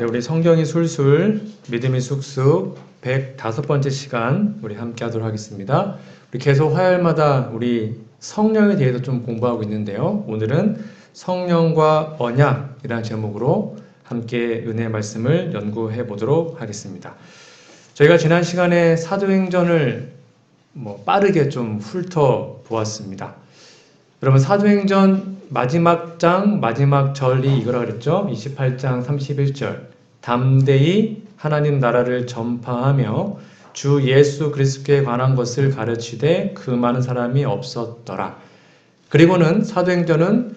네, 우리 성경이 술술, 믿음이 쑥쑥 105번째 시간 우리 함께 하도록 하겠습니다. 우리 계속 화요일마다 우리 성령에 대해서 좀 공부하고 있는데요. 오늘은 성령과 언약이라는 제목으로 함께 은혜의 말씀을 연구해 보도록 하겠습니다. 저희가 지난 시간에 사도행전을 빠르게 좀 훑어 보았습니다. 여러분, 사도행전 마지막 장, 마지막 절이 이거라 그랬죠? 28장 31절. 담대히 하나님 나라를 전파하며 주 예수 그리스도께 관한 것을 가르치되 그 많은 사람이 없었더라. 그리고는 사도행전은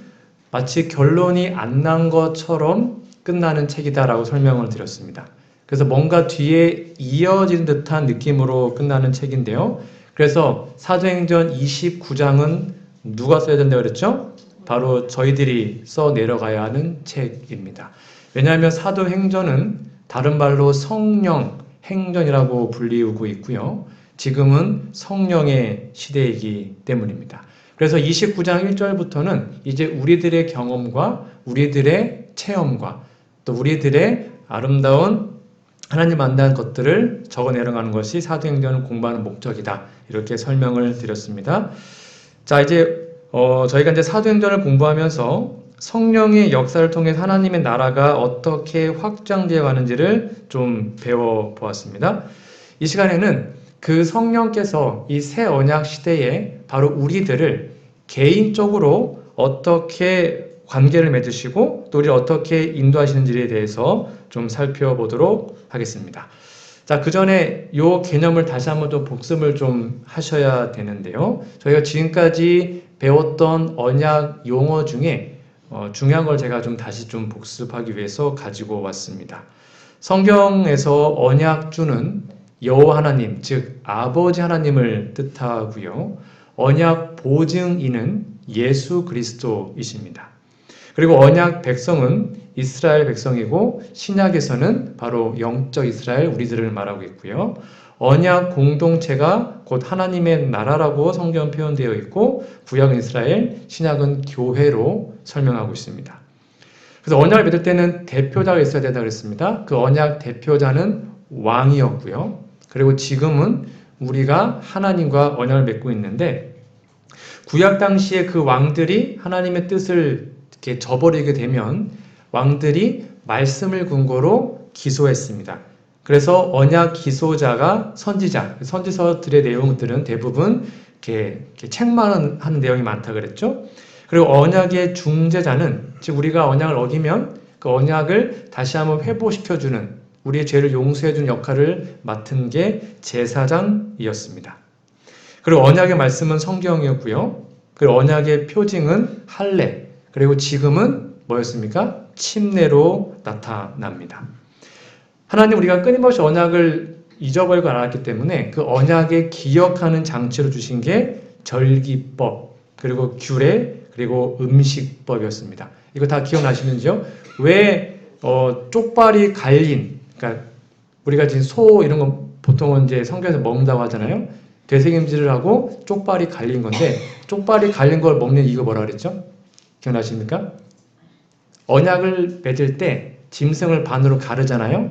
마치 결론이 안 난 것처럼 끝나는 책이다라고 설명을 드렸습니다. 그래서 뭔가 뒤에 이어진 듯한 느낌으로 끝나는 책인데요. 그래서 사도행전 29장은 누가 써야 된다고 그랬죠? 바로 저희들이 써 내려가야 하는 책입니다. 왜냐하면 사도행전은 다른 말로 성령, 행전이라고 불리우고 있고요. 지금은 성령의 시대이기 때문입니다. 그래서 29장 1절부터는 이제 우리들의 경험과 우리들의 체험과 또 우리들의 아름다운 하나님 만난 것들을 적어 내려가는 것이 사도행전을 공부하는 목적이다. 이렇게 설명을 드렸습니다. 자, 이제 저희가 이제 사도행전을 공부하면서 성령의 역사를 통해 하나님의 나라가 어떻게 확장되어 가는지를 좀 배워보았습니다. 이 시간에는 그 성령께서 이 새 언약 시대에 바로 우리들을 개인적으로 어떻게 관계를 맺으시고 또 우리를 어떻게 인도하시는지에 대해서 좀 살펴보도록 하겠습니다. 자, 그 전에 이 개념을 다시 한번 좀 복습을 좀 하셔야 되는데요. 저희가 지금까지 배웠던 언약 용어 중에 중요한 걸 제가 좀 다시 좀 복습하기 위해서 가지고 왔습니다. 성경에서 언약주는 여호와 하나님, 즉 아버지 하나님을 뜻하고요. 언약 보증인은 예수 그리스도이십니다. 그리고 언약 백성은 이스라엘 백성이고 신약에서는 바로 영적 이스라엘 우리들을 말하고 있고요. 언약 공동체가 곧 하나님의 나라라고 성경은 표현되어 있고 구약은 이스라엘, 신약은 교회로 설명하고 있습니다. 그래서 언약을 맺을 때는 대표자가 있어야 된다고 그랬습니다. 그 언약 대표자는 왕이었고요. 그리고 지금은 우리가 하나님과 언약을 맺고 있는데 구약 당시에 그 왕들이 하나님의 뜻을 이렇게 저버리게 되면 왕들이 말씀을 근거로 기소했습니다. 그래서 언약 기소자가 선지자, 선지서들의 내용들은 대부분 이렇게 책만 하는 내용이 많다 그랬죠. 그리고 언약의 중재자는 즉 우리가 언약을 어기면 그 언약을 다시 한번 회복시켜주는 우리의 죄를 용서해주는 역할을 맡은 게 제사장이었습니다. 그리고 언약의 말씀은 성경이었고요. 그리고 언약의 표징은 할례, 그리고 지금은 뭐였습니까? 침례로 나타납니다. 하나님 우리가 끊임없이 언약을 잊어버리고 않았기 때문에 그 언약에 기억하는 장치로 주신 게 절기법, 그리고 규례, 그리고 음식법이었습니다. 이거 다 기억나시는지요? 왜 쪽발이 갈린, 그러니까 우리가 지금 소 이런 거 보통은 이제 성경에서 먹는다고 하잖아요. 되새김질을 하고 쪽발이 갈린 건데 쪽발이 갈린 걸 먹는 이거 뭐라 그랬죠? 기억나십니까? 언약을 맺을 때 짐승을 반으로 가르잖아요.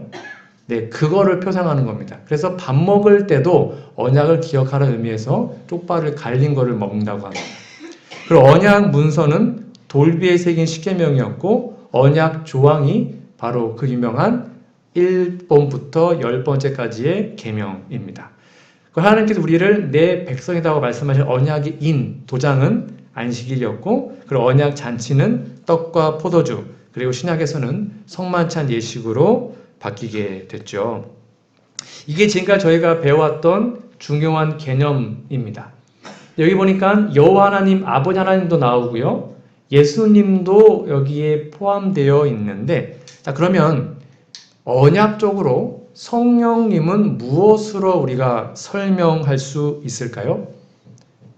네, 그거를 표상하는 겁니다. 그래서 밥 먹을 때도 언약을 기억하는 의미에서 쪽발을 갈린 거를 먹는다고 합니다. 그리고 언약 문서는 돌비에 새긴 십계명이었고 언약 조항이 바로 그 유명한 1번부터 10번째까지의 계명입니다. 하나님께서 우리를 내 백성이라고 말씀하신 언약의 인, 도장은 안식일이었고 그리고 언약 잔치는 떡과 포도주, 그리고 신약에서는 성만찬 예식으로 바뀌게 됐죠. 이게 지금까지 저희가 배워왔던 중요한 개념입니다. 여기 보니까 여호와 하나님, 아버지 하나님도 나오고요. 예수님도 여기에 포함되어 있는데 자, 그러면 언약적으로 성령님은 무엇으로 우리가 설명할 수 있을까요?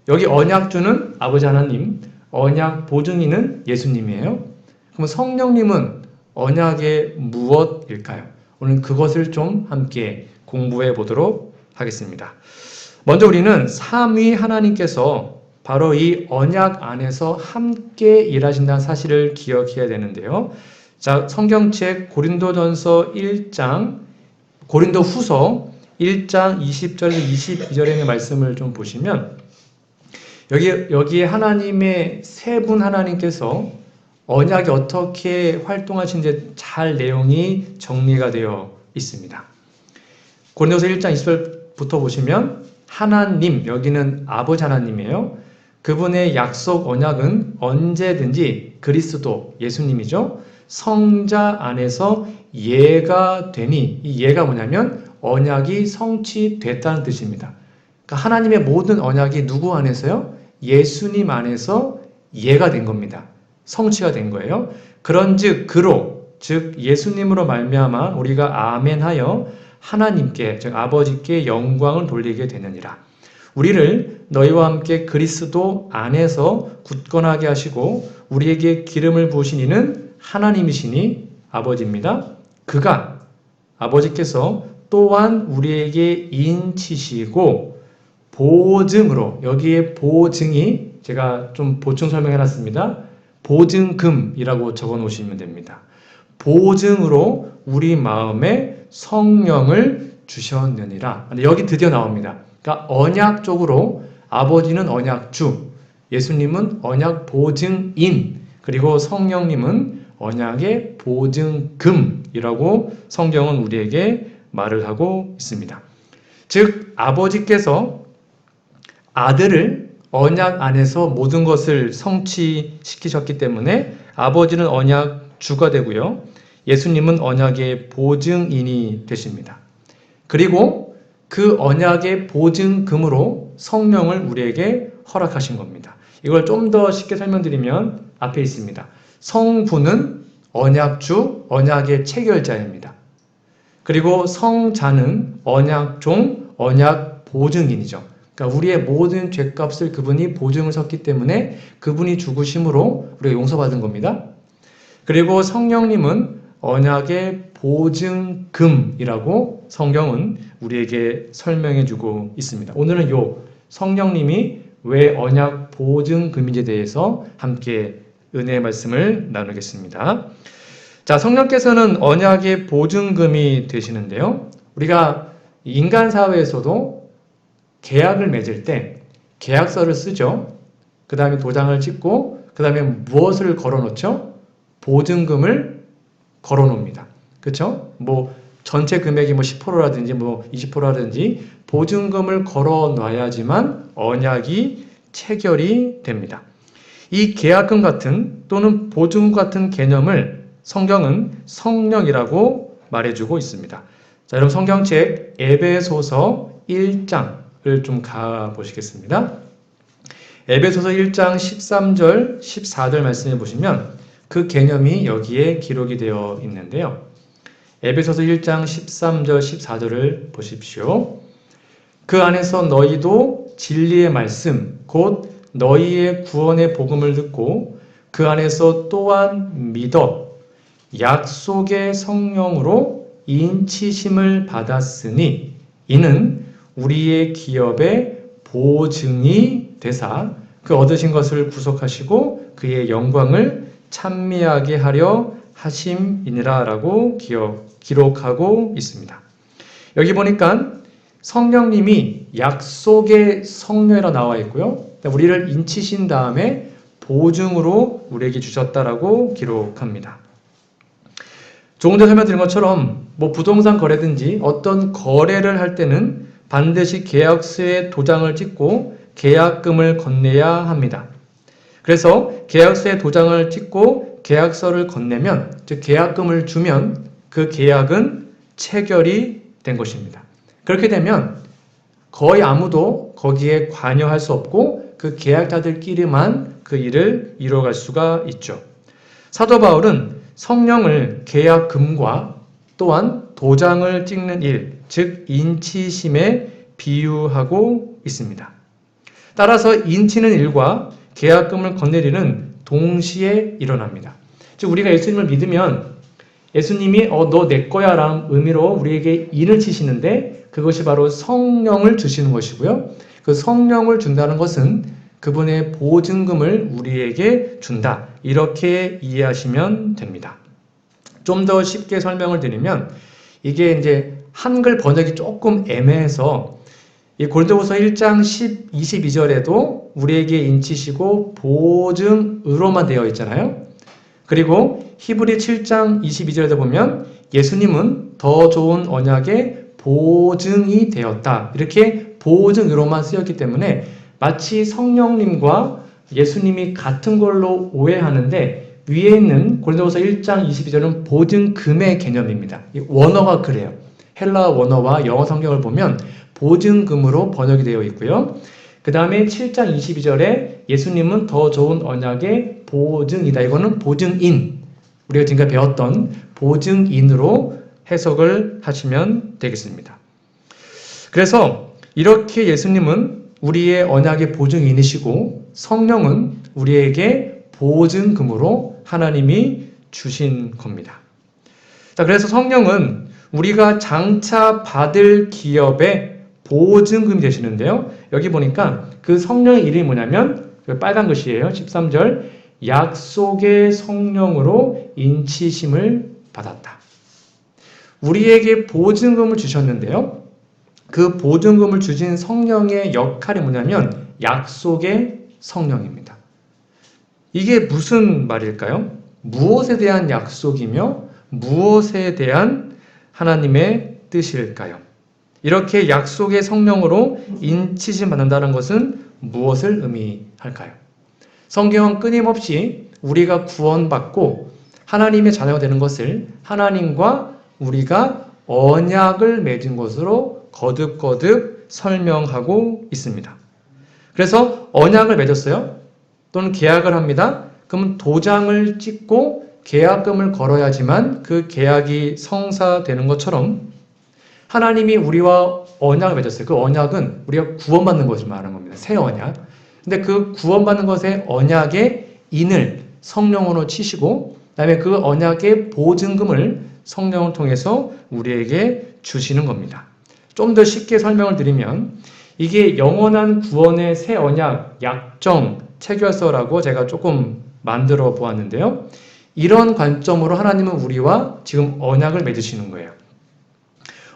여기 언약주는 아버지 하나님, 언약 보증인은 예수님이에요. 그럼 성령님은 언약의 무엇일까요? 오늘 그것을 좀 함께 공부해 보도록 하겠습니다. 먼저 우리는 삼위 하나님께서 바로 이 언약 안에서 함께 일하신다는 사실을 기억해야 되는데요. 자, 성경책 고린도후서 1장 20절에서 22절에 있는 말씀을 좀 보시면 여기에 하나님의 세 분 하나님께서 언약이 어떻게 활동하시는지 잘 내용이 정리가 되어 있습니다. 고린도서 1장 20절부터 보시면 하나님, 여기는 아버지 하나님이에요. 그분의 약속 언약은 언제든지 그리스도, 예수님이죠. 성자 안에서 예가 되니, 이 예가 뭐냐면 언약이 성취됐다는 뜻입니다. 그러니까 하나님의 모든 언약이 누구 안에서요? 예수님 안에서 예가 된 겁니다. 성취가 된 거예요. 그런즉 그로, 즉 예수님으로 말미암아 우리가 아멘하여 하나님께, 즉 아버지께 영광을 돌리게 되느니라. 우리를 너희와 함께 그리스도 안에서 굳건하게 하시고 우리에게 기름을 부으신 이는 하나님이시니 아버지입니다. 그가, 아버지께서 또한 우리에게 인치시고 보증으로, 여기에 보증이 제가 좀 보충 설명해놨습니다. 보증금이라고 적어 놓으시면 됩니다. 보증으로 우리 마음에 성령을 주셨느니라. 여기 드디어 나옵니다. 그러니까 언약적으로 아버지는 언약주, 예수님은 언약 보증인, 그리고 성령님은 언약의 보증금이라고 성경은 우리에게 말을 하고 있습니다. 즉 아버지께서 아들을 언약 안에서 모든 것을 성취시키셨기 때문에 아버지는 언약주가 되고요. 예수님은 언약의 보증인이 되십니다. 그리고 그 언약의 보증금으로 성령을 우리에게 허락하신 겁니다. 이걸 좀 더 쉽게 설명드리면 앞에 있습니다. 성부는 언약주, 언약의 체결자입니다. 그리고 성자는 언약종, 언약 보증인이죠. 그러니까 우리의 모든 죄값을 그분이 보증을 섰기 때문에 그분이 죽으심으로 우리가 용서받은 겁니다. 그리고 성령님은 언약의 보증금이라고 성경은 우리에게 설명해주고 있습니다. 오늘은 요 성령님이 왜 언약 보증금인지에 대해서 함께 은혜의 말씀을 나누겠습니다. 자, 성령께서는 언약의 보증금이 되시는데요. 우리가 인간 사회에서도 계약을 맺을 때 계약서를 쓰죠. 그 다음에 도장을 찍고 그 다음에 무엇을 걸어놓죠? 보증금을 걸어놓습니다. 그렇죠? 뭐 전체 금액이 뭐 10%라든지 뭐 20%라든지 보증금을 걸어놔야지만 언약이 체결이 됩니다. 이 계약금 같은 또는 보증금 같은 개념을 성경은 성령이라고 말해주고 있습니다. 자, 여러분 성경책 에베소서 1장을 좀 가보시겠습니다. 에베소서 1장 13절, 14절 말씀해 보시면 그 개념이 여기에 기록이 되어 있는데요. 에베소서 1장 13절, 14절을 보십시오. 그 안에서 너희도 진리의 말씀, 곧 너희의 구원의 복음을 듣고 그 안에서 또한 믿어 약속의 성령으로 인치심을 받았으니 이는 우리의 기업의 보증이 되사 그 얻으신 것을 구속하시고 그의 영광을 찬미하게 하려 하심이니라 라고 기록하고 있습니다. 여기 보니까 성령님이 약속의 성령이라 나와 있고요. 우리를 인치신 다음에 보증으로 우리에게 주셨다라고 기록합니다. 조금 전에 설명드린 것처럼 뭐 부동산 거래든지 어떤 거래를 할 때는 반드시 계약서에 도장을 찍고 계약금을 건네야 합니다. 그래서 계약서에 도장을 찍고 계약서를 건네면, 즉 계약금을 주면 그 계약은 체결이 된 것입니다. 그렇게 되면 거의 아무도 거기에 관여할 수 없고 그 계약자들끼리만 그 일을 이루어갈 수가 있죠. 사도 바울은 성령을 계약금과 또한 도장을 찍는 일, 즉 인치심에 비유하고 있습니다. 따라서 인치는 일과 계약금을 건넬 일은 동시에 일어납니다. 즉 우리가 예수님을 믿으면 예수님이 너 내 거야 라는 의미로 우리에게 인을 치시는데 그것이 바로 성령을 주시는 것이고요. 그 성령을 준다는 것은 그분의 보증금을 우리에게 준다. 이렇게 이해하시면 됩니다. 좀 더 쉽게 설명을 드리면 이게 이제 한글 번역이 조금 애매해서 이 고린도후서 1장 22절에도 우리에게 인치시고 보증으로만 되어 있잖아요. 그리고 히브리 7장 22절에도 보면 예수님은 더 좋은 언약의 보증이 되었다. 이렇게 보증으로만 쓰였기 때문에 마치 성령님과 예수님이 같은 걸로 오해하는데 위에 있는 고린도후서 1장 22절은 보증금의 개념입니다. 이 원어가 그래요. 헬라어 원어와 영어 성경을 보면 보증금으로 번역이 되어 있고요. 그 다음에 7장 22절에 예수님은 더 좋은 언약의 보증이다. 이거는 보증인. 우리가 지금까지 배웠던 보증인으로 해석을 하시면 되겠습니다. 그래서 이렇게 예수님은 우리의 언약의 보증인이시고 성령은 우리에게 보증금으로 하나님이 주신 겁니다. 자, 그래서 성령은 우리가 장차 받을 기업의 보증금이 되시는데요. 여기 보니까 그 성령의 이름이 뭐냐면 빨간 글씨예요. 13절 약속의 성령으로 인치심을 받았다. 우리에게 보증금을 주셨는데요. 그 보증금을 주신 성령의 역할이 뭐냐면 약속의 성령입니다. 이게 무슨 말일까요? 무엇에 대한 약속이며 무엇에 대한 하나님의 뜻일까요? 이렇게 약속의 성령으로 인치심 받는다는 것은 무엇을 의미할까요? 성경은 끊임없이 우리가 구원받고 하나님의 자녀가 되는 것을 하나님과 우리가 언약을 맺은 것으로 거듭거듭 설명하고 있습니다. 그래서 언약을 맺었어요? 또는 계약을 합니다. 그러면 도장을 찍고 계약금을 걸어야지만 그 계약이 성사되는 것처럼 하나님이 우리와 언약을 맺었어요. 그 언약은 우리가 구원받는 것을 말하는 겁니다. 새 언약. 근데 그 구원받는 것의 언약의 인을 성령으로 치시고 그다음에 그 언약의 보증금을 성령을 통해서 우리에게 주시는 겁니다. 좀 더 쉽게 설명을 드리면 이게 영원한 구원의 새 언약 약정 체결서라고 제가 조금 만들어 보았는데요. 이런 관점으로 하나님은 우리와 지금 언약을 맺으시는 거예요.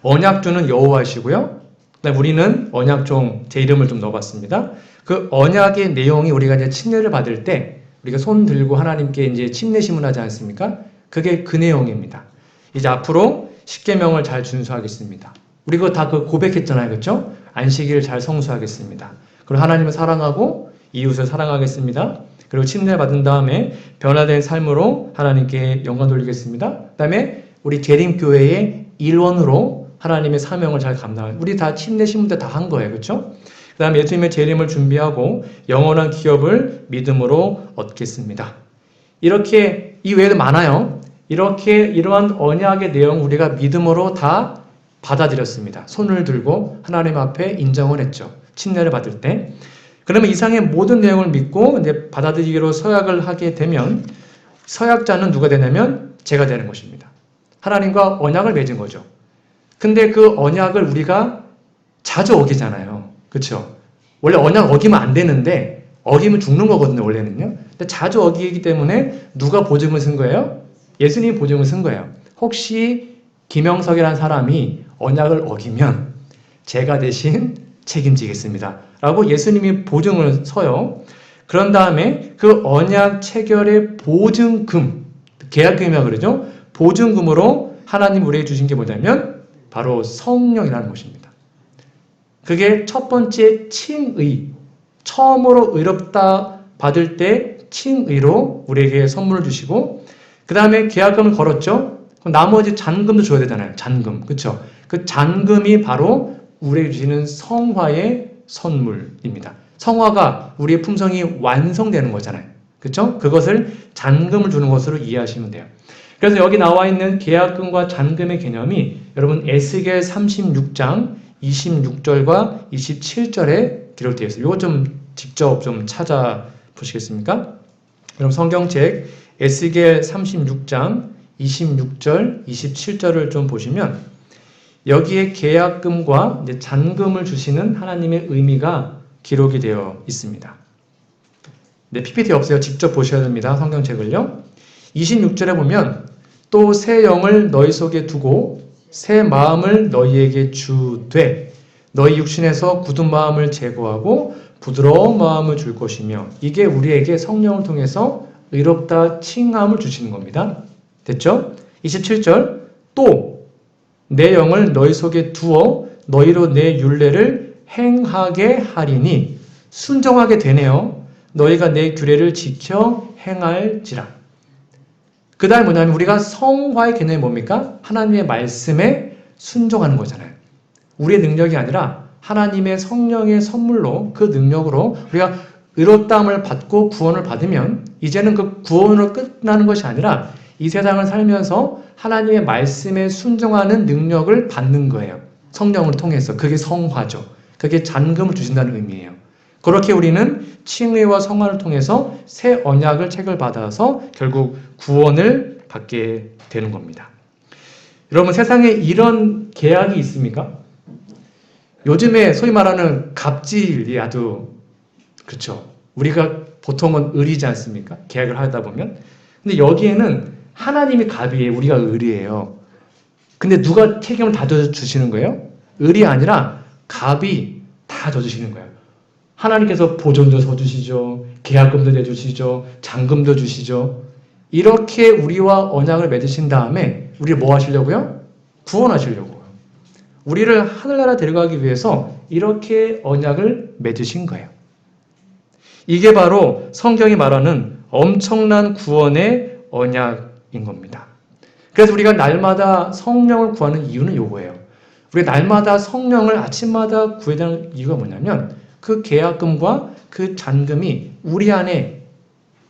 언약주는 여호와시고요. 우리는 언약종 제 이름을 좀 넣어봤습니다. 그 언약의 내용이 우리가 이제 침례를 받을 때 우리가 손 들고 하나님께 이제 침례 시문하지 않습니까? 그게 그 내용입니다. 이제 앞으로 십계명을 잘 준수하겠습니다. 우리 그거 다 그 고백했잖아요, 그렇죠? 안식일을 잘 성수하겠습니다. 그리고 하나님을 사랑하고 이웃을 사랑하겠습니다. 그리고 침례를 받은 다음에 변화된 삶으로 하나님께 영광 돌리겠습니다. 그다음에 우리 재림교회의 일원으로 하나님의 사명을 잘 감당하는 우리 다 침례 신문 때 다 한 거예요. 그렇죠? 그 다음에 예수님의 재림을 준비하고 영원한 기업을 믿음으로 얻겠습니다. 이렇게 이 외에도 많아요. 이렇게 이러한 언약의 내용 우리가 믿음으로 다 받아들였습니다. 손을 들고 하나님 앞에 인정을 했죠. 침례를 받을 때. 그러면 이상의 모든 내용을 믿고 이제 받아들이기로 서약을 하게 되면 서약자는 누가 되냐면 제가 되는 것입니다. 하나님과 언약을 맺은 거죠. 근데 그 언약을 우리가 자주 어기잖아요. 그렇죠? 원래 언약 어기면 안 되는데 어기면 죽는 거거든요. 원래는요. 근데 자주 어기기 때문에 누가 보증을 쓴 거예요? 예수님이 보증을 쓴 거예요. 혹시 김영석이라는 사람이 언약을 어기면 제가 대신 책임지겠습니다. 라고 예수님이 보증을 서요. 그런 다음에 그 언약 체결의 보증금, 계약금이라고 그러죠. 보증금으로 하나님 우리에게 주신 게 뭐냐면 바로 성령이라는 것입니다. 그게 첫 번째 칭의, 처음으로 의롭다 받을 때 칭의로 우리에게 선물을 주시고 그 다음에 계약금을 걸었죠. 그럼 나머지 잔금도 줘야 되잖아요. 잔금, 그렇죠? 그 잔금이 바로 우리에게 주시는 성화의 선물입니다. 성화가 우리의 품성이 완성되는 거잖아요. 그렇죠? 그것을 잔금을 주는 것으로 이해하시면 돼요. 그래서 여기 나와 있는 계약금과 잔금의 개념이 여러분 에스겔 36장 26절과 27절에 기록되어 있어요. 이거 좀 직접 좀 찾아보시겠습니까? 그럼 성경책 에스겔 36장 26절, 27절을 좀 보시면 여기에 계약금과 이제 잔금을 주시는 하나님의 의미가 기록이 되어 있습니다. 네, PPT 없어요. 직접 보셔야 됩니다. 성경책을요. 26절에 보면 또 새 영을 너희 속에 두고 새 마음을 너희에게 주되 너희 육신에서 굳은 마음을 제거하고 부드러운 마음을 줄 것이며 이게 우리에게 성령을 통해서 의롭다 칭함을 주시는 겁니다. 됐죠? 27절 또 내 영을 너희 속에 두어 너희로 내 율례를 행하게 하리니 순종하게 되네요. 너희가 내 규례를 지켜 행할지라. 그 다음에 뭐냐면 우리가 성화의 개념이 뭡니까? 하나님의 말씀에 순종하는 거잖아요. 우리의 능력이 아니라 하나님의 성령의 선물로 그 능력으로 우리가 의롭다함을 받고 구원을 받으면 이제는 그 구원으로 끝나는 것이 아니라 이 세상을 살면서 하나님의 말씀에 순종하는 능력을 받는 거예요. 성령을 통해서. 그게 성화죠. 그게 잔금을 주신다는 의미예요. 그렇게 우리는 칭의와 성화를 통해서 새 언약을 책을 받아서 결국 구원을 받게 되는 겁니다. 여러분 세상에 이런 계약이 있습니까? 요즘에 소위 말하는 갑질이 아주 그렇죠. 우리가 보통은 을이지 않습니까? 계약을 하다 보면. 근데 여기에는 하나님이 갑이에요. 우리가 을이에요. 근데 누가 책임을 다 져주시는 거예요? 을이 아니라 갑이 다 져주시는 거예요. 하나님께서 보존도 서주시죠. 계약금도 내주시죠. 잔금도 주시죠. 이렇게 우리와 언약을 맺으신 다음에 우리 뭐 하시려고요? 구원하시려고요. 우리를 하늘나라 데려가기 위해서 이렇게 언약을 맺으신 거예요. 이게 바로 성경이 말하는 엄청난 구원의 언약인 겁니다. 그래서 우리가 날마다 성령을 구하는 이유는 요거예요. 우리가 날마다 성령을 아침마다 구해야 되는 이유가 뭐냐면 그 계약금과 그 잔금이 우리 안에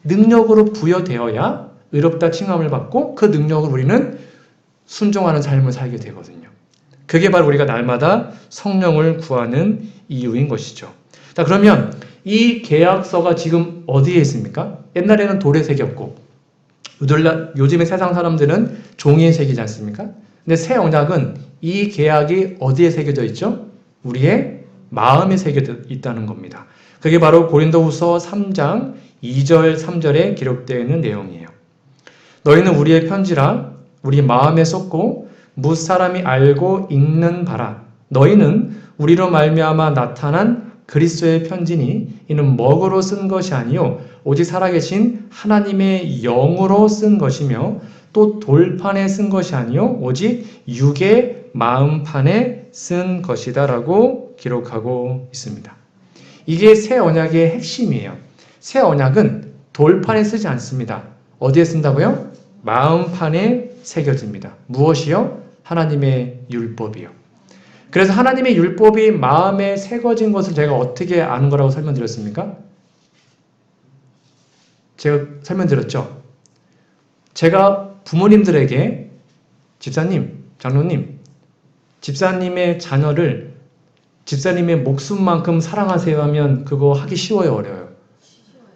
능력으로 부여되어야 의롭다 칭함을 받고 그 능력을 우리는 순종하는 삶을 살게 되거든요. 그게 바로 우리가 날마다 성령을 구하는 이유인 것이죠. 자, 그러면 이 계약서가 지금 어디에 있습니까? 옛날에는 돌에 새겼고 요즘의 세상 사람들은 종이에 새기지 않습니까? 근데 새 언약은 이 계약이 어디에 새겨져 있죠? 우리의 마음에 새겨져 있다는 겁니다. 그게 바로 고린도후서 3장 2절 3절에 기록되어 있는 내용이에요. 너희는 우리의 편지라 우리 마음에 썼고 무사람이 알고 읽는 바라. 너희는 우리로 말미암아 나타난 그리스도의 편지니 이는 먹으로 쓴 것이 아니요 오직 살아계신 하나님의 영으로 쓴 것이며 또 돌판에 쓴 것이 아니요 오직 육의 마음판에 쓴 것이다 라고 기록하고 있습니다. 이게 새 언약의 핵심이에요. 새 언약은 돌판에 쓰지 않습니다. 어디에 쓴다고요? 마음판에 새겨집니다. 무엇이요? 하나님의 율법이요. 그래서 하나님의 율법이 마음에 새겨진 것을 제가 어떻게 아는 거라고 설명드렸습니까? 제가 설명드렸죠. 제가 부모님들에게 집사님, 장로님, 집사님의 자녀를 집사님의 목숨만큼 사랑하세요 하면 그거 하기 쉬워요, 어려워요?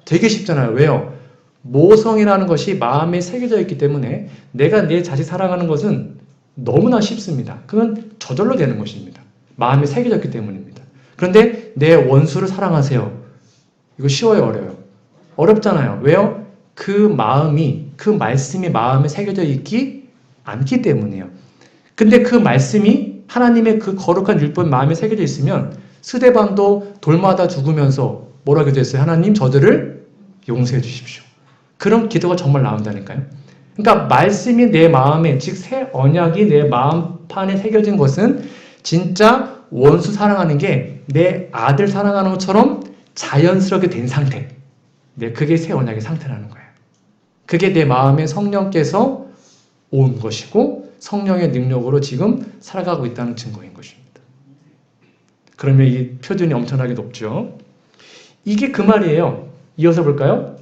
되게 쉽잖아요. 왜요? 모성이라는 것이 마음에 새겨져 있기 때문에 내가 내 자식 사랑하는 것은 너무나 쉽습니다. 그건 저절로 되는 것입니다. 마음에 새겨졌기 때문입니다. 그런데 내 원수를 사랑하세요. 이거 쉬워요, 어려워요? 어렵잖아요. 왜요? 그 마음이, 그 말씀이 마음에 새겨져 있지 않기 때문이에요. 근데 그 말씀이 하나님의 그 거룩한 율법이 마음에 새겨져 있으면 스데반도 돌마다 죽으면서 뭐라고 됐어요? 하나님 저들을 용서해 주십시오. 그런 기도가 정말 나온다니까요. 그러니까 말씀이 내 마음에, 즉 새 언약이 내 마음판에 새겨진 것은 진짜 원수 사랑하는 게 내 아들 사랑하는 것처럼 자연스럽게 된 상태. 네, 그게 새 언약의 상태라는 거예요. 그게 내 마음에 성령께서 온 것이고 성령의 능력으로 지금 살아가고 있다는 증거인 것입니다. 그러면 이 표준이 엄청나게 높죠. 이게 그 말이에요. 이어서 볼까요?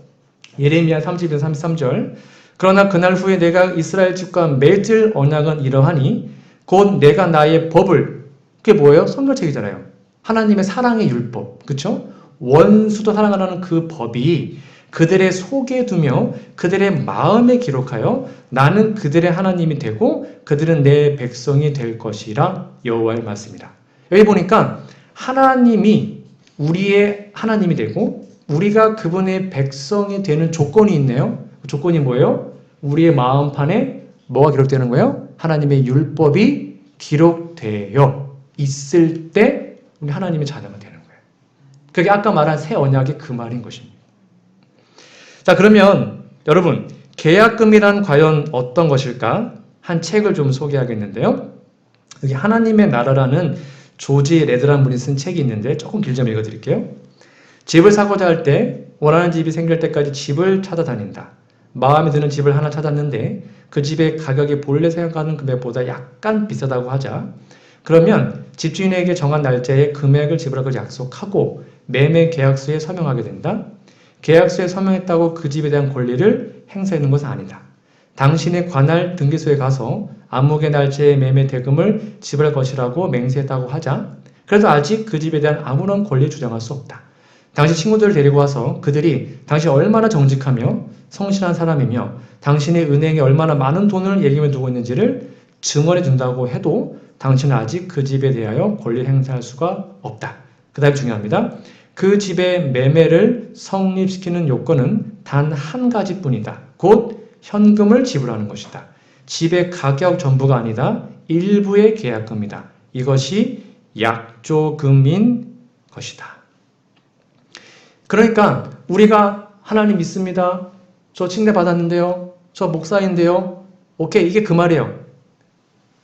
예레미야 30절 33절 그러나 그날 후에 내가 이스라엘 집과 맺을 언약은 이러하니 곧 내가 나의 법을 그게 뭐예요? 성경책이잖아요. 하나님의 사랑의 율법. 그렇죠? 원수도 사랑하라는 그 법이 그들의 속에 두며 그들의 마음에 기록하여 나는 그들의 하나님이 되고 그들은 내 백성이 될 것이라 여호와의 말씀이라. 여기 보니까 하나님이 우리의 하나님이 되고 우리가 그분의 백성이 되는 조건이 있네요. 그 조건이 뭐예요? 우리의 마음판에 뭐가 기록되는 거예요? 하나님의 율법이 기록되어 있을 때 우리 하나님의 자녀가 되는 거예요. 그게 아까 말한 새 언약의 그 말인 것입니다. 자, 그러면 여러분, 계약금이란 과연 어떤 것일까? 한 책을 좀 소개하겠는데요. 여기 하나님의 나라라는 조지 레드란 분이 쓴 책이 있는데 조금 길좀 읽어드릴게요. 집을 사고자 할 때 원하는 집이 생길 때까지 집을 찾아다닌다. 마음에 드는 집을 하나 찾았는데 그 집의 가격이 본래 생각하는 금액보다 약간 비싸다고 하자. 그러면 집주인에게 정한 날짜에 금액을 지불하고 약속하고 매매 계약서에 서명하게 된다. 계약서에 서명했다고 그 집에 대한 권리를 행사하는 것은 아니다. 당신의 관할 등기소에 가서 암묵의 날짜에 매매 대금을 지불할 것이라고 맹세했다고 하자. 그래도 아직 그 집에 대한 아무런 권리 주장할 수 없다. 당신 친구들을 데리고 와서 그들이 당신이 얼마나 정직하며 성실한 사람이며 당신의 은행에 얼마나 많은 돈을 예금해 두고 있는지를 증언해 준다고 해도 당신은 아직 그 집에 대하여 권리를 행사할 수가 없다. 그 다음에 중요합니다. 그 집의 매매를 성립시키는 요건은 단 한 가지뿐이다. 곧 현금을 지불하는 것이다. 집의 가격 전부가 아니다. 일부의 계약금이다. 이것이 약조금인 것이다. 그러니까 우리가 하나님 믿습니다. 저 침대 받았는데요. 저 목사인데요. 오케이, 이게 그 말이에요.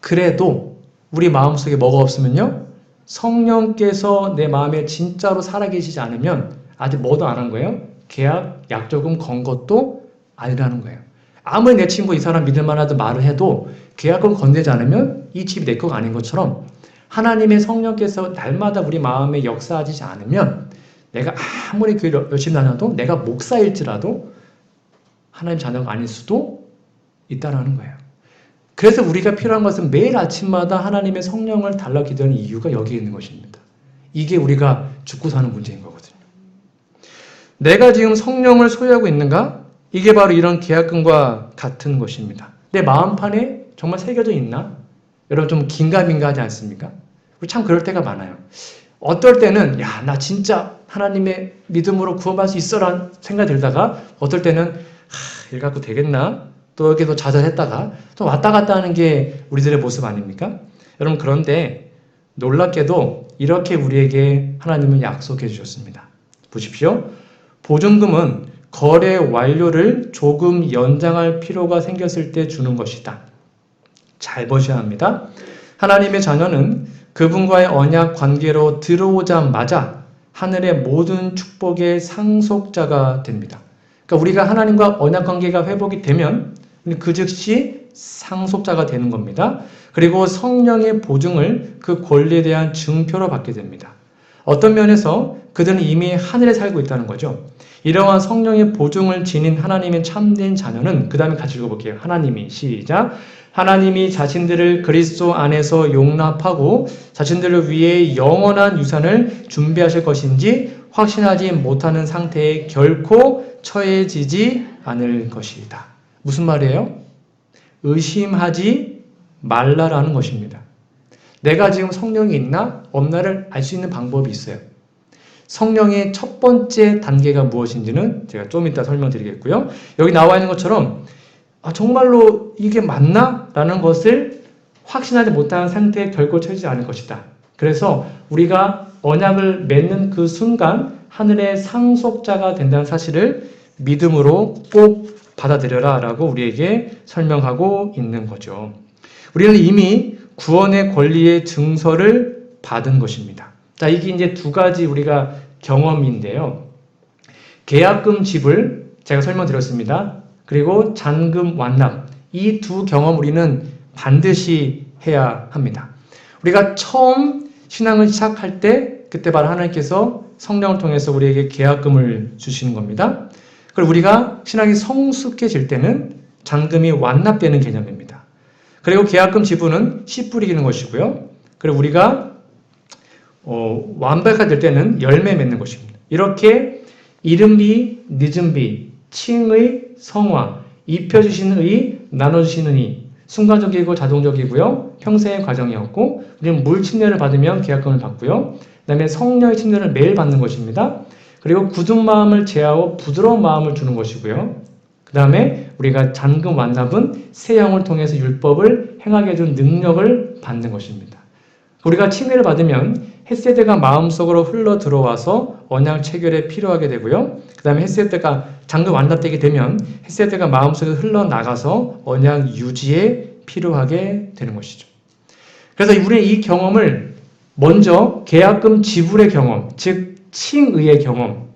그래도 우리 마음속에 뭐가 없으면요. 성령께서 내 마음에 진짜로 살아계시지 않으면 아직 뭐도 안 한 거예요. 계약, 약조금 건 것도 아니라는 거예요. 아무리 내 친구 이 사람 믿을 만하다 말을 해도 계약금 건네지 않으면 이 집이 내 거가 아닌 것처럼 하나님의 성령께서 날마다 우리 마음에 역사하지 않으면 내가 아무리 교회 열심히 다녀도 내가 목사일지라도 하나님 자녀가 아닐 수도 있다라는 거예요. 그래서 우리가 필요한 것은 매일 아침마다 하나님의 성령을 달라 기도하는 이유가 여기에 있는 것입니다. 이게 우리가 죽고 사는 문제인 거거든요. 내가 지금 성령을 소유하고 있는가? 이게 바로 이런 계약금과 같은 것입니다. 내 마음판에 정말 새겨져 있나? 여러분 좀 긴가민가하지 않습니까? 우리 참 그럴 때가 많아요. 어떨 때는 야, 나 진짜 하나님의 믿음으로 구원받을 수 있어라는 생각이 들다가 어떨 때는 일 갖고 되겠나? 또 여기서 좌절했다가 또 왔다 갔다 하는 게 우리들의 모습 아닙니까? 여러분 그런데 놀랍게도 이렇게 우리에게 하나님은 약속해 주셨습니다. 보십시오. 보증금은 거래 완료를 조금 연장할 필요가 생겼을 때 주는 것이다. 잘 보셔야 합니다. 하나님의 자녀는 그분과의 언약 관계로 들어오자마자 하늘의 모든 축복의 상속자가 됩니다. 그러니까 우리가 하나님과 언약 관계가 회복이 되면 그 즉시 상속자가 되는 겁니다. 그리고 성령의 보증을 그 권리에 대한 증표로 받게 됩니다. 어떤 면에서 그들은 이미 하늘에 살고 있다는 거죠. 이러한 성령의 보증을 지닌 하나님의 참된 자녀는 그 다음에 같이 읽어볼게요. 하나님이 시작. 하나님이 자신들을 그리스도 안에서 용납하고 자신들을 위해 영원한 유산을 준비하실 것인지 확신하지 못하는 상태에 결코 처해지지 않을 것이다. 무슨 말이에요? 의심하지 말라라는 것입니다. 내가 지금 성령이 있나 없나를 알 수 있는 방법이 있어요. 성령의 첫 번째 단계가 무엇인지는 제가 좀 이따 설명드리겠고요. 여기 나와 있는 것처럼 정말로 이게 맞나? 라는 것을 확신하지 못하는 상태에 결코 처지지 않을 것이다. 그래서 우리가 언약을 맺는 그 순간 하늘의 상속자가 된다는 사실을 믿음으로 꼭 받아들여라 라고 우리에게 설명하고 있는 거죠. 우리는 이미 구원의 권리의 증서를 받은 것입니다. 자, 이게 이제 두 가지 우리가 경험인데요. 계약금 지불 제가 설명드렸습니다. 그리고 잔금 완납 이 두 경험 우리는 반드시 해야 합니다. 우리가 처음 신앙을 시작할 때 그때 바로 하나님께서 성령을 통해서 우리에게 계약금을 주시는 겁니다. 그리고 우리가 신앙이 성숙해질 때는 잔금이 완납되는 개념입니다. 그리고 계약금 지불은 씨 뿌리기는 것이고요. 그리고 우리가 완벽하게 될 때는 열매 맺는 것입니다. 이렇게 이른비, 늦은비, 칭의, 성화, 입혀주시는 의, 나눠주시는 의, 순간적이고 자동적이고요. 평생의 과정이었고 우리는 물 침례를 받으면 계약금을 받고요. 그 다음에 성령의 침례를 매일 받는 것입니다. 그리고 굳은 마음을 제하고 부드러운 마음을 주는 것이고요. 그 다음에 우리가 잠금 완납은 새 영을 통해서 율법을 행하게 해준 능력을 받는 것입니다. 우리가 칭의를 받으면 헤세드가 마음속으로 흘러 들어와서 언약 체결에 필요하게 되고요. 그 다음에 헤세드가 잠금 완납되게 되면 헤세드가 마음속에 흘러나가서 언약 유지에 필요하게 되는 것이죠. 그래서 우리는 이 경험을 먼저 계약금 지불의 경험, 즉 칭의의 경험,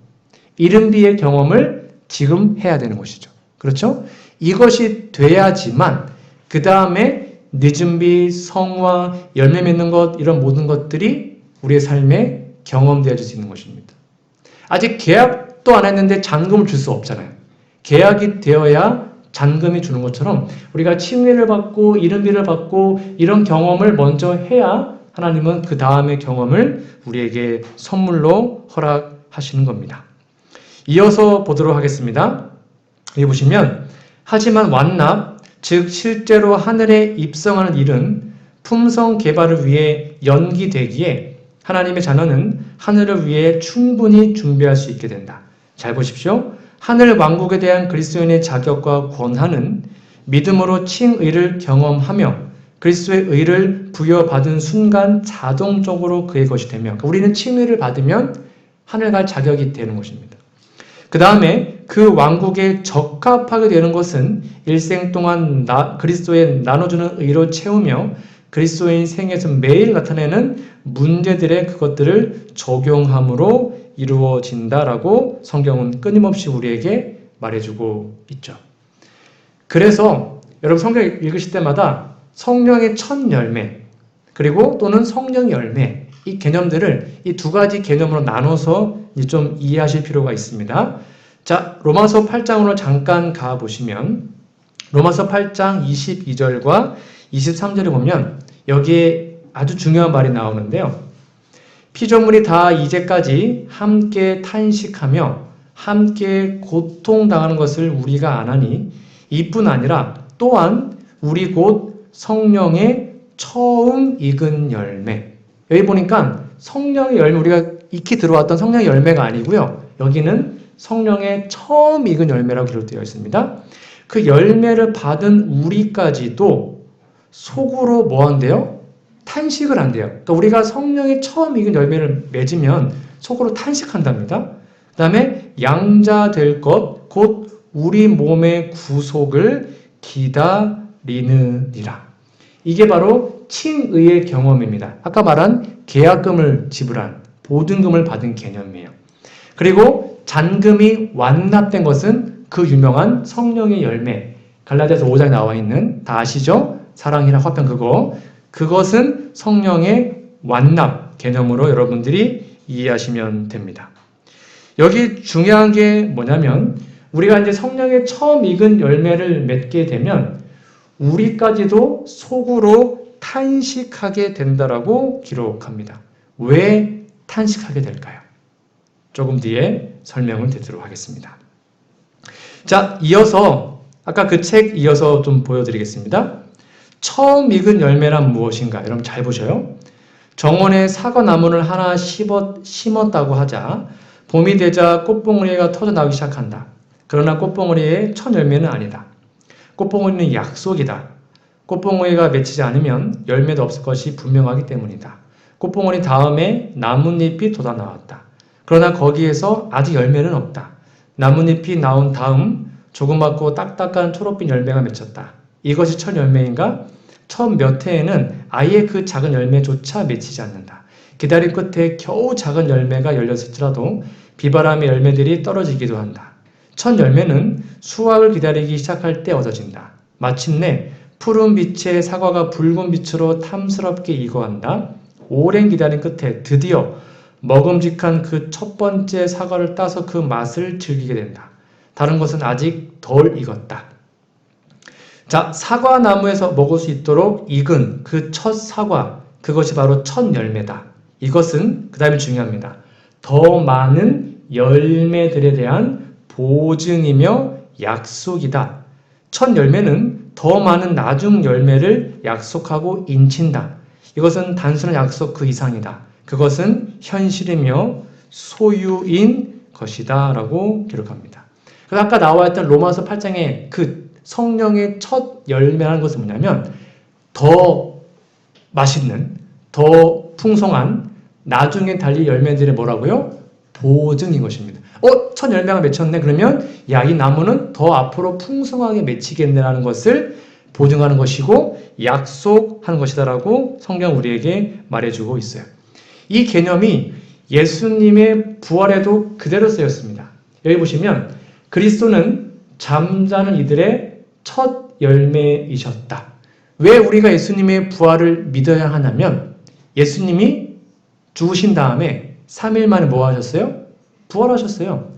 이른비의 경험을 지금 해야 되는 것이죠. 그렇죠? 이것이 돼야지만 그 다음에 늦은비, 성화, 열매 맺는 것 이런 모든 것들이 우리의 삶에 경험되어질 수 있는 것입니다. 아직 계약도 안 했는데 잔금을 줄 수 없잖아요. 계약이 되어야 잔금이 주는 것처럼 우리가 칭의를 받고 이른비를 받고 이런 경험을 먼저 해야 하나님은 그 다음의 경험을 우리에게 선물로 허락하시는 겁니다. 이어서 보도록 하겠습니다. 여기 보시면 하지만 완납, 즉 실제로 하늘에 입성하는 일은 품성 개발을 위해 연기되기에 하나님의 자녀는 하늘을 위해 충분히 준비할 수 있게 된다. 잘 보십시오. 하늘 왕국에 대한 그리스도인의 자격과 권한은 믿음으로 칭의를 경험하며 그리스도의 의를 부여받은 순간 자동적으로 그의 것이 되며, 그러니까 우리는 칭의를 받으면 하늘 갈 자격이 되는 것입니다. 그 다음에 그 왕국에 적합하게 되는 것은 일생 동안 그리스도의 나눠주는 의로 채우며 그리스도인 생에서 매일 나타내는 문제들의 그것들을 적용함으로 이루어진다라고 성경은 끊임없이 우리에게 말해주고 있죠. 그래서 여러분 성경 읽으실 때마다 성령의 첫 열매 그리고 또는 성령 열매 이 개념들을 이 두 가지 개념으로 나눠서 좀 이해하실 필요가 있습니다. 자, 로마서 8장으로 잠깐 가보시면 로마서 8장 22절과 23절에 보면 여기에 아주 중요한 말이 나오는데요. 피조물이 다 이제까지 함께 탄식하며 함께 고통당하는 것을 우리가 아나니 이뿐 아니라 또한 우리 곧 성령의 처음 익은 열매. 여기 보니까 성령의 열매, 우리가 익히 들어왔던 성령의 열매가 아니고요. 여기는 성령의 처음 익은 열매라고 기록되어 있습니다. 그 열매를 받은 우리까지도 속으로 뭐 한대요? 탄식을 한대요. 그러니까 우리가 성령의 처음 익은 열매를 맺으면 속으로 탄식한답니다. 그 다음에 양자 될 것, 곧 우리 몸의 구속을 기다리느니라. 이게 바로 칭의의 경험입니다. 아까 말한 계약금을 지불한 보증금을 받은 개념이에요. 그리고 잔금이 완납된 것은 그 유명한 성령의 열매, 갈라디아서 5장에 나와 있는, 다 아시죠? 사랑이나 화평 그것은 성령의 완납 개념으로 여러분들이 이해하시면 됩니다. 여기 중요한 게 뭐냐면 우리가 이제 성령의 처음 익은 열매를 맺게 되면 우리까지도 속으로 탄식하게 된다라고 기록합니다. 왜 탄식하게 될까요? 조금 뒤에 설명을 드리도록 하겠습니다. 자, 이어서 아까 그 책 이어서 좀 보여드리겠습니다. 처음 익은 열매란 무엇인가? 여러분 잘 보셔요. 정원에 사과나무를 하나 심었다고 하자 봄이 되자 꽃봉오리가 터져나오기 시작한다. 그러나 꽃봉오리의 첫 열매는 아니다. 꽃봉오리는 약속이다. 꽃봉오리가 맺히지 않으면 열매도 없을 것이 분명하기 때문이다. 꽃봉오리 다음에 나뭇잎이 돋아나왔다. 그러나 거기에서 아직 열매는 없다. 나뭇잎이 나온 다음 조그맣고 딱딱한 초록빛 열매가 맺혔다. 이것이 첫 열매인가? 처음 몇 해에는 아예 그 작은 열매조차 맺히지 않는다. 기다림 끝에 겨우 작은 열매가 열렸을지라도 비바람의 열매들이 떨어지기도 한다. 첫 열매는 수확을 기다리기 시작할 때 얻어진다. 마침내 푸른 빛의 사과가 붉은 빛으로 탐스럽게 익어간다. 오랜 기다림 끝에 드디어 먹음직한 그 첫 번째 사과를 따서 그 맛을 즐기게 된다. 다른 것은 아직 덜 익었다. 자, 사과나무에서 먹을 수 있도록 익은 그 첫 사과, 그것이 바로 첫 열매다. 이것은 그 다음에 중요합니다. 더 많은 열매들에 대한 보증이며 약속이다. 첫 열매는 더 많은 나중 열매를 약속하고 인친다. 이것은 단순한 약속 그 이상이다. 그것은 현실이며 소유인 것이다 라고 기록합니다. 그래서 아까 나와있던 로마서 8장의 그 성령의 첫 열매라는 것은 뭐냐면 더 맛있는, 더 풍성한 나중에 달릴 열매들의 뭐라고요? 보증인 것입니다. 첫 열매가 맺혔네. 그러면 야, 이 나무는 더 앞으로 풍성하게 맺히겠네라는 것을 보증하는 것이고 약속하는 것이다라고 성경 우리에게 말해주고 있어요. 이 개념이 예수님의 부활에도 그대로 쓰였습니다. 여기 보시면 그리스도는 잠자는 이들의 첫 열매이셨다. 왜 우리가 예수님의 부활을 믿어야 하냐면 예수님이 죽으신 다음에 3일 만에 뭐 하셨어요? 부활하셨어요.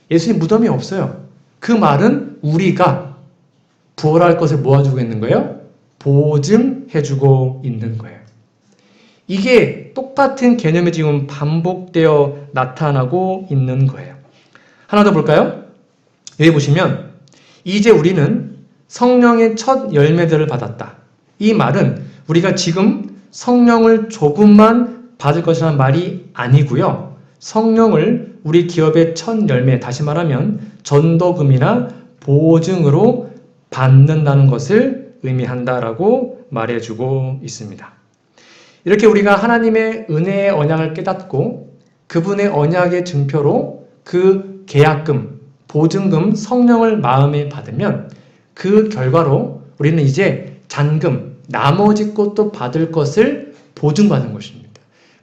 예수님 무덤이 없어요. 그 말은 우리가 부활할 것을 모아주고 있는 거예요? 보증해주고 있는 거예요. 이게 똑같은 개념이 지금 반복되어 나타나고 있는 거예요. 하나 더 볼까요? 여기 보시면 이제 우리는 성령의 첫 열매들을 받았다. 이 말은 우리가 지금 성령을 조금만 받을 것이라는 말이 아니고요. 성령을 우리 기업의 첫 열매, 다시 말하면 전도금이나 보증으로 받는다는 것을 의미한다라고 말해주고 있습니다. 이렇게 우리가 하나님의 은혜의 언약을 깨닫고 그분의 언약의 증표로 그 계약금, 보증금, 성령을 마음에 받으면 그 결과로 우리는 이제 잔금, 나머지 것도 받을 것을 보증받은 것입니다.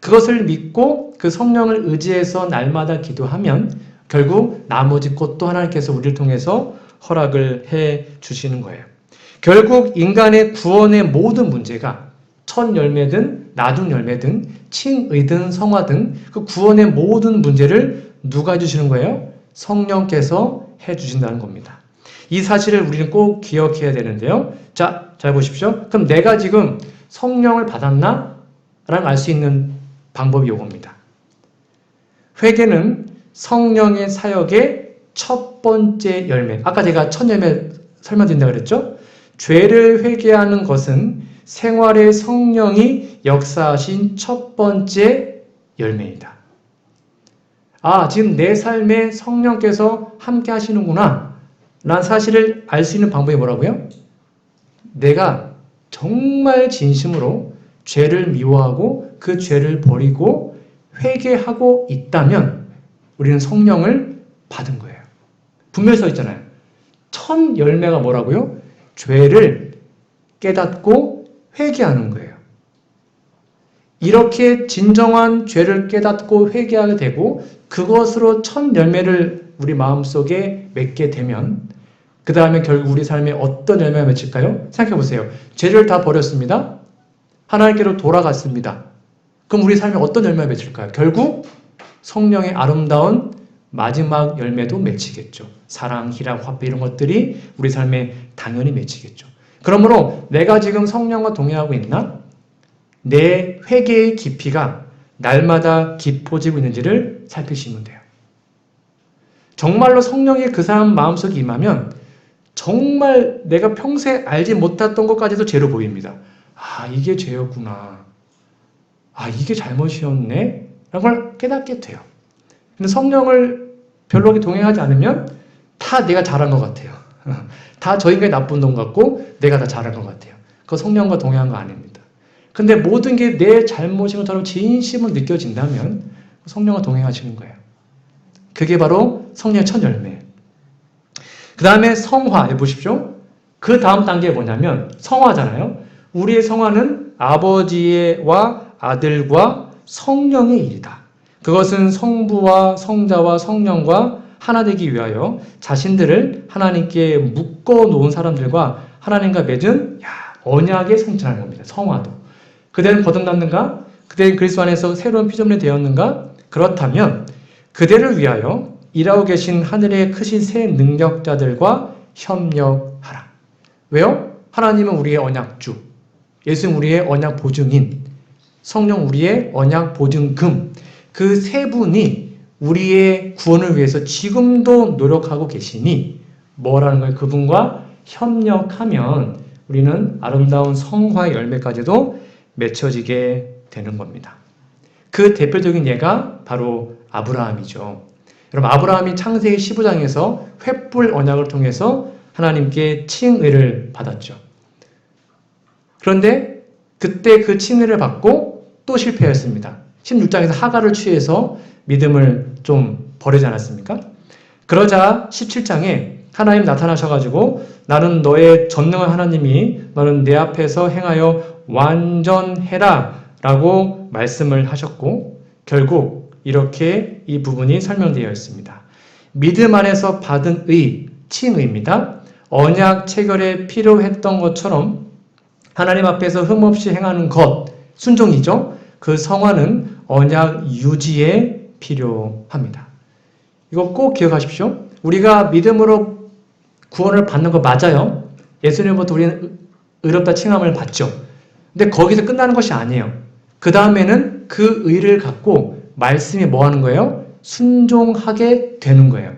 그것을 믿고 그 성령을 의지해서 날마다 기도하면 결국 나머지 것도 하나님께서 우리를 통해서 허락을 해 주시는 거예요. 결국 인간의 구원의 모든 문제가 첫 열매든 나중 열매든 칭의든 성화든 그 구원의 모든 문제를 누가 해주시는 거예요? 성령께서 해주신다는 겁니다. 이 사실을 우리는 꼭 기억해야 되는데요. 자, 잘 보십시오. 그럼 내가 지금 성령을 받았나? 라는 알 수 있는 방법이 이겁니다. 회개는 성령의 사역의 첫 번째 열매. 아까 제가 첫 열매 설명드린다고 그랬죠? 죄를 회개하는 것은 생활의 성령이 역사하신 첫 번째 열매이다. 아, 지금 내 삶에 성령께서 함께 하시는구나 라는 사실을 알 수 있는 방법이 뭐라고요? 내가 정말 진심으로 죄를 미워하고 그 죄를 버리고 회개하고 있다면 우리는 성령을 받은 거예요. 분명히 써 있잖아요. 첫 열매가 뭐라고요? 죄를 깨닫고 회개하는 거예요. 이렇게 진정한 죄를 깨닫고 회개하게 되고 그것으로 첫 열매를 우리 마음속에 맺게 되면 그 다음에 결국 우리 삶에 어떤 열매가 맺힐까요? 생각해 보세요. 죄를 다 버렸습니다. 하나님께로 돌아갔습니다. 그럼 우리 삶에 어떤 열매가 맺힐까요? 결국 성령의 아름다운 마지막 열매도 맺히겠죠. 사랑, 희락, 화평 이런 것들이 우리 삶에 당연히 맺히겠죠. 그러므로 내가 지금 성령과 동행하고 있나? 내 회개의 깊이가 날마다 깊어지고 있는지를 살피시면 돼요. 정말로 성령이 그 사람 마음속에 임하면 정말 내가 평소에 알지 못했던 것까지도 죄로 보입니다. 아, 이게 죄였구나. 아, 이게 잘못이었네? 라는 걸 깨닫게 돼요. 근데 성령을 별로 동행하지 않으면 다 내가 잘한 것 같아요. 다 저 인간이 나쁜 놈 같고 내가 다 잘한 것 같아요. 그거 성령과 동행한 거 아닙니다. 근데 모든 게 내 잘못인 것처럼 진심으로 느껴진다면 성령과 동행하시는 거예요. 그게 바로 성령의 첫 열매예요. 그 다음에 성화, 보십시오. 그 다음 단계가 뭐냐면 성화잖아요. 우리의 성화는 아버지와 아들과 성령의 일이다. 그것은 성부와 성자와 성령과 하나 되기 위하여 자신들을 하나님께 묶어 놓은 사람들과 하나님과 맺은 언약에 성취하는 겁니다. 성화도. 그대는 거듭났는가? 그대는 그리스도 안에서 새로운 피조물이 되었는가? 그렇다면 그대를 위하여 일하고 계신 하늘의 크신 새 능력자들과 협력하라. 왜요? 하나님은 우리의 언약주, 예수는 우리의 언약 보증인, 성령 우리의 언약 보증금, 그 세 분이 우리의 구원을 위해서 지금도 노력하고 계시니 뭐라는 거예요? 그분과 협력하면 우리는 아름다운 성화의 열매까지도 맺혀지게 되는 겁니다. 그 대표적인 예가 바로 아브라함이죠. 여러분 아브라함이 창세기 15장에서 횃불 언약을 통해서 하나님께 칭의를 받았죠. 그런데 그때 그 칭의를 받고 또 실패했습니다. 16장에서 하갈을 취해서 믿음을 좀 버리지 않았습니까? 그러자 17장에 하나님 나타나셔가지고 나는 너의 전능한 하나님이 너는 내 앞에서 행하여 완전해라 라고 말씀을 하셨고 결국 이렇게 이 부분이 설명되어 있습니다. 믿음 안에서 받은 의, 칭의입니다. 언약 체결에 필요했던 것처럼 하나님 앞에서 흠없이 행하는 것, 순종이죠. 그 성화는 언약 유지에 필요합니다. 이거 꼭 기억하십시오. 우리가 믿음으로 구원을 받는 거 맞아요. 예수님부터 우리는 의롭다 칭함을 받죠. 근데 거기서 끝나는 것이 아니에요. 그 다음에는 그 의를 갖고 말씀이 뭐 하는 거예요? 순종하게 되는 거예요.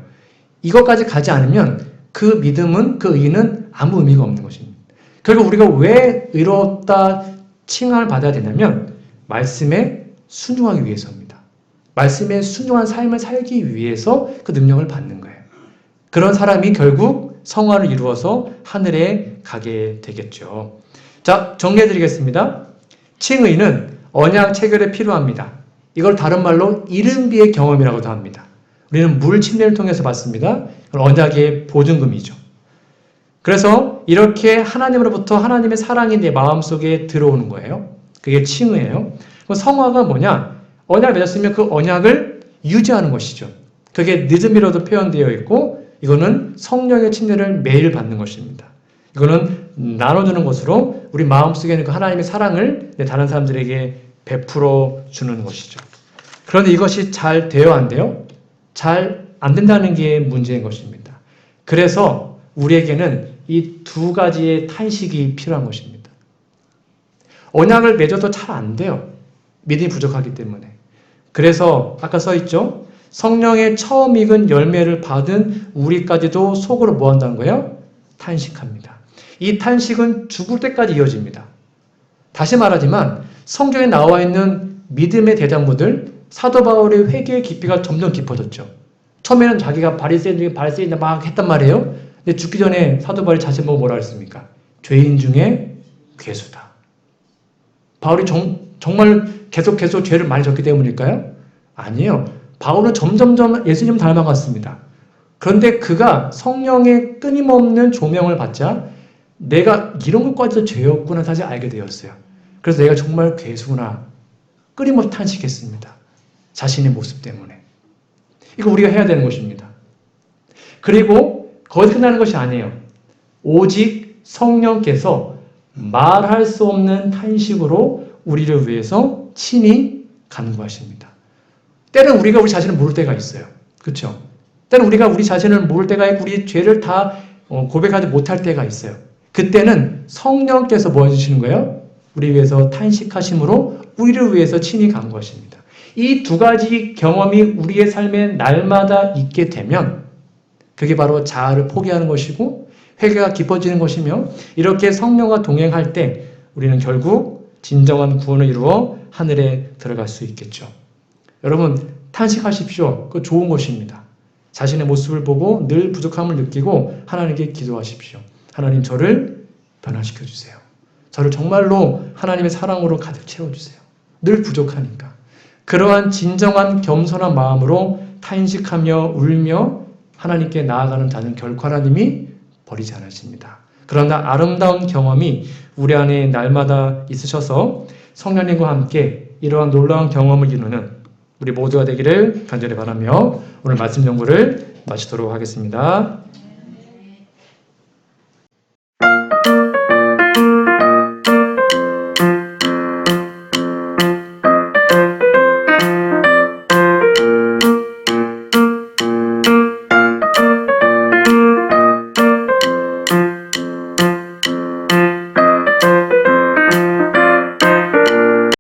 이것까지 가지 않으면 그 믿음은, 그 의는 아무 의미가 없는 것입니다. 결국 우리가 왜 의롭다 칭함을 받아야 되냐면 말씀에 순종하기 위해서입니다. 말씀에 순종한 삶을 살기 위해서 그 능력을 받는 거예요. 그런 사람이 결국 성화를 이루어서 하늘에 가게 되겠죠. 자, 정리해 드리겠습니다. 칭의는 언약 체결에 필요합니다. 이걸 다른 말로 이른비의 경험이라고도 합니다. 우리는 물 침례를 통해서 받습니다. 언약의 보증금이죠. 그래서 이렇게 하나님으로부터 하나님의 사랑이 내 마음속에 들어오는 거예요. 그게 칭의예요. 성화가 뭐냐? 언약을 맺었으면 그 언약을 유지하는 것이죠. 그게 늦음이라도 표현되어 있고 이거는 성령의 침례를 매일 받는 것입니다. 이거는 나눠주는 것으로 우리 마음속에 있는 그 하나님의 사랑을 다른 사람들에게 베풀어 주는 것이죠. 그런데 이것이 잘 돼요, 안 돼요? 잘 안 된다는 게 문제인 것입니다. 그래서 우리에게는 이 두 가지의 탄식이 필요한 것입니다. 언약을 맺어도 잘 안 돼요. 믿음이 부족하기 때문에. 그래서 아까 써 있죠? 성령의 처음 익은 열매를 받은 우리까지도 속으로 뭐 한다는 거예요? 탄식합니다. 이 탄식은 죽을 때까지 이어집니다. 다시 말하지만 성경에 나와 있는 믿음의 대장부들, 사도 바울의 회개의 깊이가 점점 깊어졌죠. 처음에는 자기가 바리새인들 막 했단 말이에요. 근데 죽기 전에 사도 바울이 자신 보고 뭐라 했습니까? 죄인 중에 괴수다. 바울이 정말 계속 죄를 많이 졌기 때문일까요? 아니에요. 바울은 점점점 예수님 닮아갔습니다. 그런데 그가 성령의 끊임없는 조명을 받자 내가 이런 것까지도 죄였구나 사실 알게 되었어요. 그래서 내가 정말 괴수구나. 끊임없이 탄식했습니다. 자신의 모습 때문에. 이거 우리가 해야 되는 것입니다. 그리고 거기서 끝나는 것이 아니에요. 오직 성령께서 말할 수 없는 탄식으로 우리를 위해서 친히 간구하십니다. 때는 우리가 우리 자신을 모를 때가 있어요. 그렇죠? 때는 우리가 우리 자신을 모를 때가 있고 우리 죄를 다 고백하지 못할 때가 있어요. 그때는 성령께서 뭐 해주시는 거예요? 우리 위해서 탄식하심으로 우리를 위해서 친히 간구하십니다. 이 두 가지 경험이 우리의 삶에 날마다 있게 되면 그게 바로 자아를 포기하는 것이고 회개가 깊어지는 것이며 이렇게 성령과 동행할 때 우리는 결국 진정한 구원을 이루어 하늘에 들어갈 수 있겠죠. 여러분 탄식하십시오. 그거 좋은 것입니다. 자신의 모습을 보고 늘 부족함을 느끼고 하나님께 기도하십시오. 하나님 저를 변화시켜 주세요. 저를 정말로 하나님의 사랑으로 가득 채워주세요. 늘 부족하니까. 그러한 진정한 겸손한 마음으로 탄식하며 울며 하나님께 나아가는 자는 결코 하나님이 버리지 않으십니다. 그러나 아름다운 경험이 우리 안에 날마다 있으셔서 성령님과 함께 이러한 놀라운 경험을 이루는 우리 모두가 되기를 간절히 바라며 오늘 말씀 연구를 마치도록 하겠습니다.